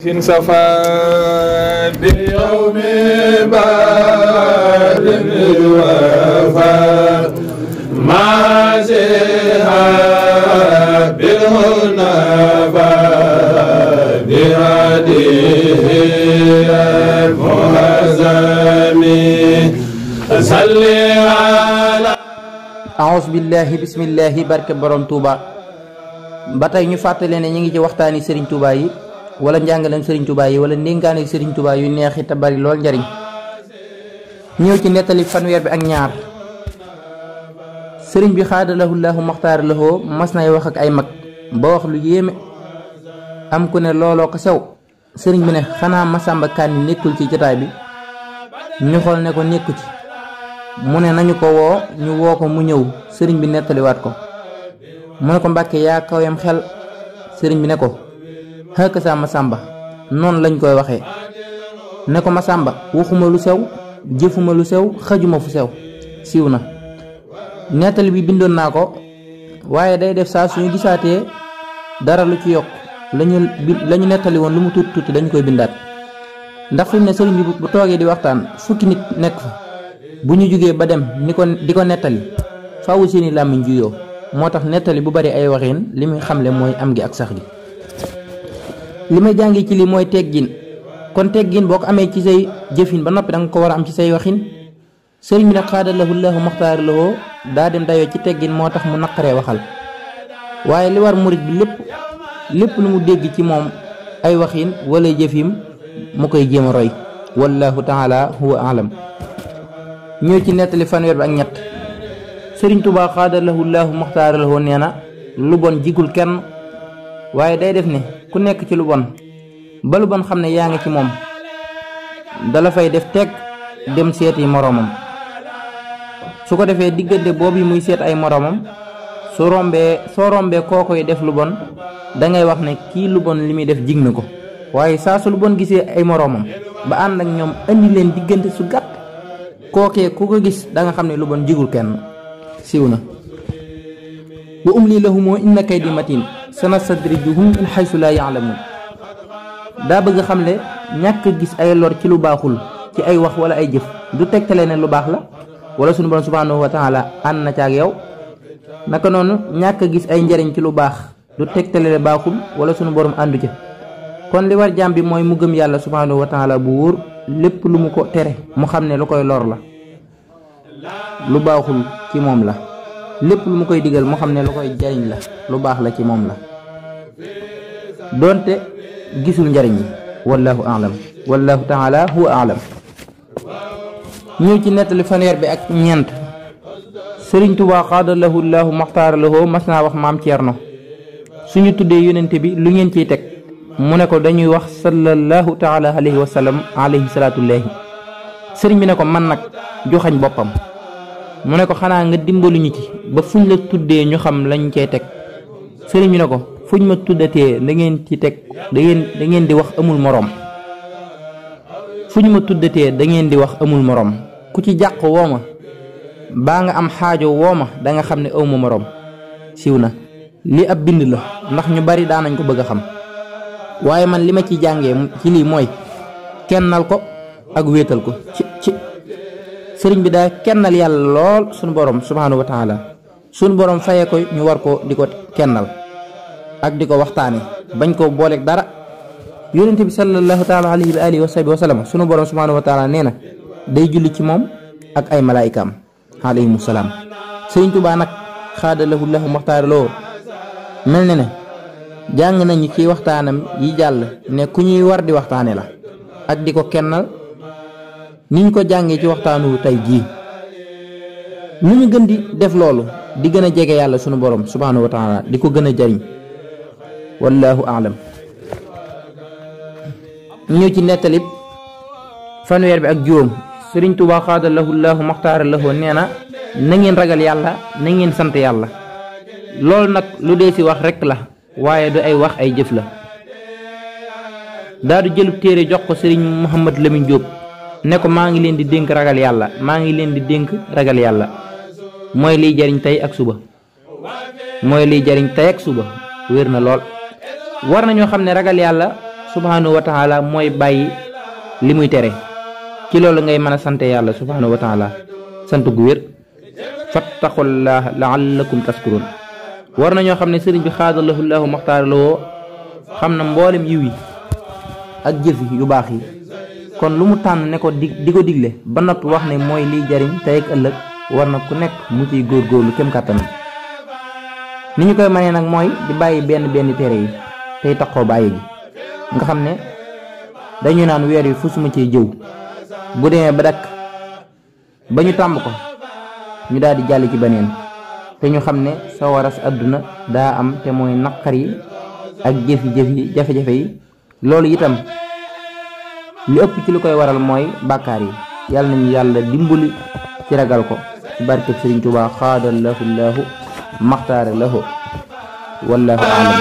في صفا بيوم بار الوفا ما زها بالهنفا بهديه المهزم صلي على أعوذ بالله بسم الله barke borom Touba ba tey ñu fàttali ne ñu ngi ci waxtaani Serigne Touba yi wala njàngaleem Serigne Touba yi wala ndénkaane Serigne Touba yu neexi te bari lool njariñ ñëw ci nettali fanweer bi ak ñaar sëriñ bi xaadalahu laahu maxtaar lahoo mas nay wax ak ay mag ba wax lu yéeme am ku ne looloo ko sew sëriñ bi ne xanaa Masamba Kanni nekkul ci jotaay bi ñu xool ne ko nekku ci mu ne nañu ko woo ñu woo ko mu ñëw sëriñ bi nettaliwaat ko mu ne ko Mbàkke yaa kawem xel sëriñ bi ne ko xëkk saa Masamba noonu lañ koy waxee ne ko Masamba waxuma lu sew jëfuma lu sew xajuma fu sew siiw na nettali bi bindoon naa ko waaye day def saa suñu gisaatee dara lu ci yokk lañu nettali woon lu mu tuuti tuuti dañ koy bindaat ndax fi mu ne sëriñ bi bu toogee di waxtaan fukki nit nekk fa bu ñu jógee ba dem di ko nettali faawu seeni làmmiñ juyoo moo tax nettali bu bari ay waxiin li muy xamle mooy am gi ak sax gi li may jàngi ci li mooy teggin kon teggin boo ko amee ci say jëfin ba noppi danga ko war a am ci say waxin sëriñ bi nag xaadalahu laahu maxtaar lahoo daa dem dayoo ci teggin moo tax mu naqaree waxal waaye li war murit bi lépp lu mu dégg ci moom ay waxin wala jëfim mu koy jéem a roy wallahu taala huwa alam ñëw ci nettali fanweer bi ak ñett sëriñ Tuubaa xaadalahu laahu maxtaar lahoo nee na lu bon jigul kenn waaye day def ne ku nekk ci lu bon ba lu bon xam ne yaa ngi ci moom dala fay def teg dem seeti moroomam su ko defee diggante boobu muy seet ay moroomam soo rombee koo koy def lu bon dangay wax ne kii lu bon li muy def jig na ko waaye saa su lu bon gisee ay moroomam ba ànd ak ñoom indi leen diggante su gàtt kookee ku ko gis da nga xam ne lu bon jigul kenn siiw na wa umli lahumoo inna kaydi matin sanastadrijuhum min haysu laa ya'lamuun daa bëgg xam le ñàkk gis ay lor ci lu baaxul ci ay wax wala ay jëf du tegtale ne lu baax la wala sunu borom subhanahu wa taala ànd na ca ak yow naka noonu ñàkk gis ay njariñ ci lu baax du tegtale ne baaxul wala sunu borom àndu ca kon li war jaam bi mooy mu gëm yàlla subhanahu wa taala bu wóor lépp lu mu ko tere mu xam ne lu koy lor la lu baaxul ci moom la lépp lu mu koy digal mu xam ne lu koy jariñ la lu baax la ci moom la doonte gisul njariñ yi wallahu a'lam wallahu taala huwa a'lam ñëw ci nettali fanweer bi ak ñeent sëriñ Tuubaa xaadalahu laahu maxtaar lahoo mas naa wax maam Ceerno suñu tuddee yonente bi lu ngeen ciy teg mu ne ko dañuy wax sallallahu taala alayhi wa sallam alayhi salaatullaahi sëriñ bi ne ko man nag joxañ boppam mu ne ko xanaa nga dimbaluñu ci ba fuñ la tuddee ñu xam lañ cey teg sëriñ bi ne ko fuñ ma tuddatee da ngeen ci teg da ngeen di wax amul moroom fuñ ma tuddatee da ngeen di wax amul moroom ku ci jàq woo ma baa nga am xaajo woo ma da nga xam ne awma moroom siiw na li ab bind la ndax ñu bari daanañ ko bëgg a xam waaye man li ma ci jàngee ci lii mooy kennal ko ak wéetal ko ci sëriñ bi daa kennal yàlla lool sunu borom subhanahu wa taala sunu borom fayee ko ñu war ko di ko kennal ak di ko waxtaane bañ ko booleeg dara yonente bi sallallahu taala alayhi wa alihi wa sahbihi wa sallam sunu borom subhanahu wa taala nee na day julli ci moom ak ay malaayikaam alayhimu salaam sëriñ Tuubaa nag xaadalahu lahu maxtaar loo mel ne ne jàng nañu ci waxtaanam yi jàll ne ku ñuy war di waxtaane la ak di ko kennal niñ ko jàngee ci waxtaanu tey jii lu ñu gën di def loolu di gën a jege yàlla sunu borom subhanahu wa taala di ko gën a jariñ wallahu a'lam ñëw ci nettalib fanweer bi ak juróom sëriñ Tuubaa xaadalahu laahu maxtaara lahoo nee na ngeen ragal yàlla na ngeen sant yàlla loolu nag lu dee si wax rekk la waaye du ay wax ay jëf la daa du jëlub téere jox ko sëriñ Mouhamad Lamine Diop ne ko maa ngi leen di dénk ragal yàlla maa ngi leen di dénk ragal yàlla mooy liy jariñ tey ak suba wér na lool war nañoo xam ne ragal yàlla subhanahu wa taala mooy bàyyi li muy tere ci loolu ngay mën a sante yàlla subhanahu wa taala sant gu wér fattaqullaha laallakum taskurun war na ñoo xam ne sëriñ bi xaadalahu llahu maxtaaraloo xam na mboolem yiw yi ak jëf yu baax yi kon lu mu tànn ne ko di ko digle ba noppi wax ne mooy liy jariñ tey ak ëllëg war na ku nekk mu ciy góorgóorlu kem kàttanam ni ñu koy mënee nag mooy di bàyyi benn tere yi tey taxoo bàyyi gi nga xam ne dañu naan weer wi fu suma cee jëw bu demee ba dakk ba ñu tàmb ko ñu daal di jàll ci beneen te ñu xam ne sawaras àdduna daa am te mooy naqar yi ak jafe-jafe yi loolu itam li ëpp ci lu koy waral mooy bàkkaar yi yàlla nañu yàlla dimbali ci ragal ko ci barkeb Sëriñ Tuubaa xaadallahu llahu maxtaara lahu wallahu a'lam